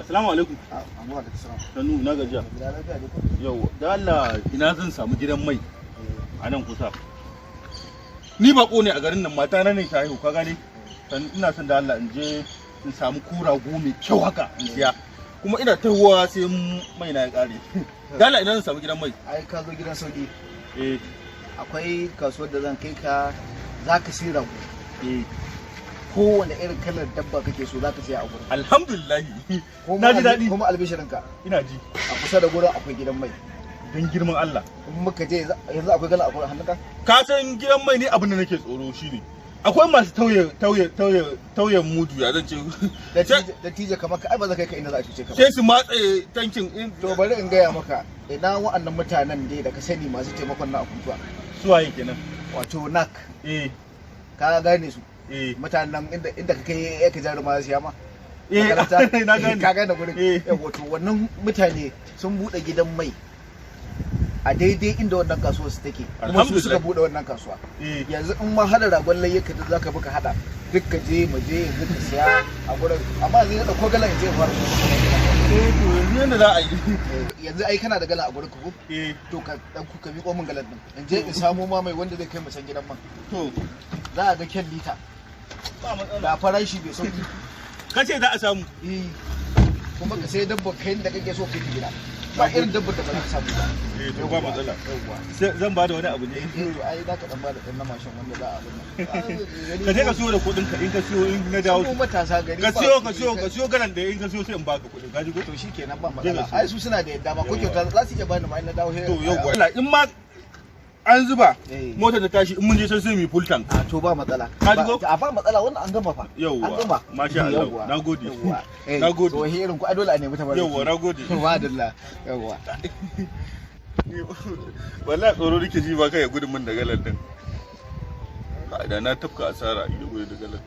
assalamu alaikum. Amma da tsara. Sannu na gajiya. Yau, da Allah ina zan samu gidan mai a nan kusa. Ni bako ne a garin nan, mata na ne ta haihu, ka gane? Ina son da Allah in je in samu kurago mai kyau haka in siya. Kuma ina tahowa sai mai na ya kare. Da Allah ina zan samu gidan mai. Ai ka zo gidan sauki. Eh. Akwai kasuwar da zan kai ka, zaka sai rago. Eh. Kowane irin kalar dabba kake so zaka sai a gurin. Alhamdulillah. Na ji daɗi. Kuma albishirinka. Ina ji. A kusa da gurin akwai gidan mai. Don girman Allah. In muka je yanzu akwai gala a hannunka? Ka san gidan mai ne abin da nake tsoro shine. Akwai masu tauye mudu ya zan ce. Da tije kamar ka ai ba za kai ka inda za a cuce ka ba. Sai su matse tankin. To bari in gaya maka, ina wa'annan mutanen dai da ka sani masu taimakon na akuntuwa. Suwaye kenan. Wato nak. Eh. Ka gane su. Mutanen inda ka kai ka jaruma siya ma. Na gane. Ka gane gurin. Wato wannan mutane sun bude gidan mai a daidai inda wannan kasuwar su take, kuma su suka bude wannan kasuwa. Yanzu in ma hada ragon layyaka da zaka buka hada duk ka je mu je yanzu ka siya a gurin, amma zai da ko galan je fara. To yanzu yanda za a yi. Yanzu ai kana da galan a gurin ka ko? To ka ka miƙo min galan din. In je in samu ma mai wanda zai kai mu can gidan man. To za a ga kyan lita. Ba matsala. Da farashi bai sauki. Kace za a samu. Kuma ka sai dabba kai da kake so kai gida. Ba irin dabbar da ba za ka samu ba. To ba matsala. Zan ba da wani abu ne. Ai za ka dan ba da ɗan na mashin wanda za a abin nan. Ka je ka siyo da kuɗin ka, in ka siyo in na dawo. Su matasa gari. Ka siyo garan da in ka siyo sai in baka kuɗin. Ka ji ko? To shikenan ba matsala. Ai su suna da yadda ba ko kyauta za su iya bani ma in na dawo. To yau in ma an zuba motar da tashi in mun je sai mu full tank. A to ba matsala. Ka ji ko? A ba matsala wannan an gama fa. An gama. Masha Allah. Nagode. Nagode. To irin ku dole a nemi ta barki. Yawwa nagode. Wa dalla. Yawwa. Wallahi tsoro nake ji ba kai gudun min da galan din. Da na tafka asara in gudu da galan.